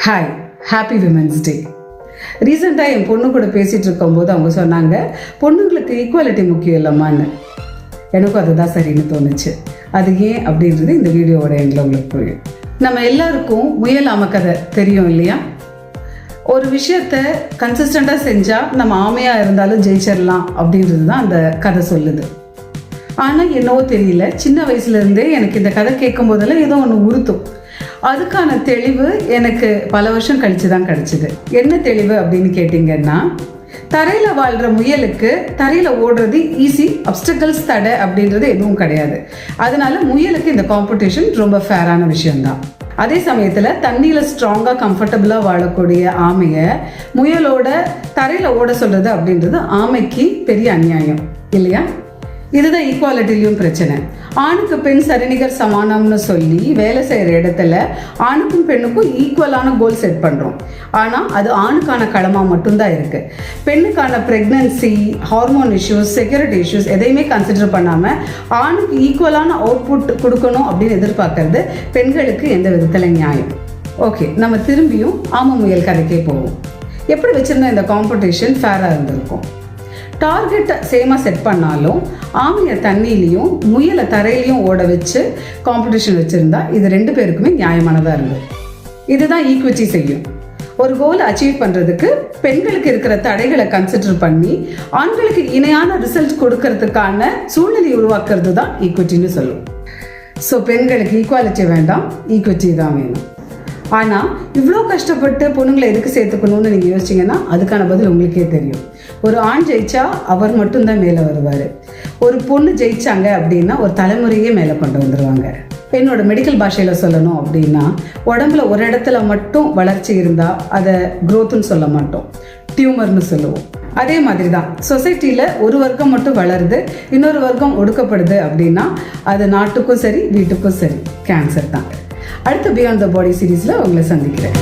Hi, happy women's day. ரீசெண்டாக என் பொண்ணு கூட பேசிகிட்டு இருக்கும்போது அவங்க சொன்னாங்க, பொண்ணுங்களுக்கு ஈக்குவாலிட்டி முக்கியம் இல்லைம்மான்னு. எனக்கும் அதுதான் சரின்னு தோணுச்சு. அது ஏன் அப்படின்றது இந்த வீடியோவோட எண்டில் உங்களுக்கு புரியும். நம்ம எல்லாருக்கும் முயல் ஆமைக்கதை தெரியும் இல்லையா? ஒரு விஷயத்த கன்சிஸ்டண்ட்டாக செஞ்சால் நம்ம ஆமையாக இருந்தாலும் ஜெயிச்சிடலாம் அப்படின்றது தான் அந்த கதை சொல்லுது. ஆனால் என்னவோ தெரியல, சின்ன வயசுலேருந்தே எனக்கு இந்த கதை கேட்கும் போதெல்லாம் ஏதோ ஒன்று உறுத்தும். அதுக்கான தெளிவு எனக்கு பல வருஷம் கழித்து தான் கிடச்சிது. என்ன தெளிவு அப்படின்னு கேட்டிங்கன்னா, தரையில் வாழ்கிற முயலுக்கு தரையில் ஓடுறது ஈஸி, அப்டக்கிள்ஸ் தடை அப்படின்றது எதுவும் கிடையாது. அதனால முயலுக்கு இந்த காம்படிஷன் ரொம்ப ஃபேரான விஷயம்தான். அதே சமயத்தில் தண்ணியில் ஸ்ட்ராங்காக கம்ஃபர்டபுளாக வாழக்கூடிய ஆமையை முயலோட தரையில் ஓட சொல்கிறது அப்படின்றது ஆமைக்கு பெரிய அநியாயம் இல்லையா? இதுதான் ஈக்குவாலிட்டிலையும் பிரச்சனை. ஆணுக்கு பெண் சரிநிகர் சமானம்னு சொல்லி வேலை செய்கிற இடத்துல ஆணுக்கும் பெண்ணுக்கும் ஈக்குவலான கோல் செட் பண்ணுறோம். ஆனால் அது ஆணுக்கான களமாக மட்டும்தான் இருக்குது. பெண்ணுக்கான pregnancy, hormone issues, security issues எதையுமே கன்சிடர் பண்ணாமல் ஆணுக்கு ஈக்குவலான அவுட்புட் கொடுக்கணும் அப்படின்னு எதிர்பார்க்கறது பெண்களுக்கு எந்த விதத்தில் நியாயம்? ஓகே, நம்ம திரும்பியும் ஆமை முயல் கதைக்கே போவோம். எப்படி வச்சுருந்தா இந்த காம்படிஷன் ஃபேராக இருந்திருக்கும்? டார்கெட்டை சேமாக செட் பண்ணாலும் ஆமையை தண்ணியிலையும் முயலை தரையிலையும் ஓட வச்சு காம்படிஷன் வச்சுருந்தா இது ரெண்டு பேருக்குமே நியாயமானதாக இருந்தது. இதுதான் ஈக்விட்டி செய்யும். ஒரு கோலை அச்சீவ் பண்ணுறதுக்கு பெண்களுக்கு இருக்கிற தடைகளை கன்சிடர் பண்ணி ஆண்களுக்கு இணையான ரிசல்ட் கொடுக்கறதுக்கான சூழ்நிலை உருவாக்குறது தான் ஈக்விட்டின்னு சொல்லுவோம். ஸோ பெண்களுக்கு ஈக்குவாலிட்டி வேண்டாம், ஈக்விட்டி தான் வேணும். ஆனால் இவ்வளோ கஷ்டப்பட்டு பொண்ணுங்களை எதுக்கு சேர்த்துக்கணும்னு நீங்கள் யோசிச்சிங்கன்னா அதுக்கான பதில் உங்களுக்கே தெரியும். ஒரு ஆண் ஜெயிச்சா அவர் மட்டும்தான் மேலே வருவார். ஒரு பொண்ணு ஜெயிச்சாங்க அப்படின்னா ஒரு தலைமுறையே மேலே கொண்டு வந்துடுவாங்க. என்னோட மெடிக்கல் பாஷையில் சொல்லணும் அப்படின்னா, உடம்புல ஒரு இடத்துல மட்டும் வளர்ச்சி இருந்தால் அதை க்ரோத்துன்னு சொல்ல மாட்டோம், டியூமர்னு சொல்லுவோம். அதே மாதிரி தான் சொசைட்டியில் ஒரு வர்க்கம் மட்டும் வளருது, இன்னொரு வர்க்கம் ஒடுக்கப்படுது அப்படின்னா அது நாட்டுக்கும் சரி வீட்டுக்கும் சரி கேன்சர் தான். அடுத்த பியாண்ட் த பாடி சீரீஸில் உங்களை சந்திக்கிறேன்.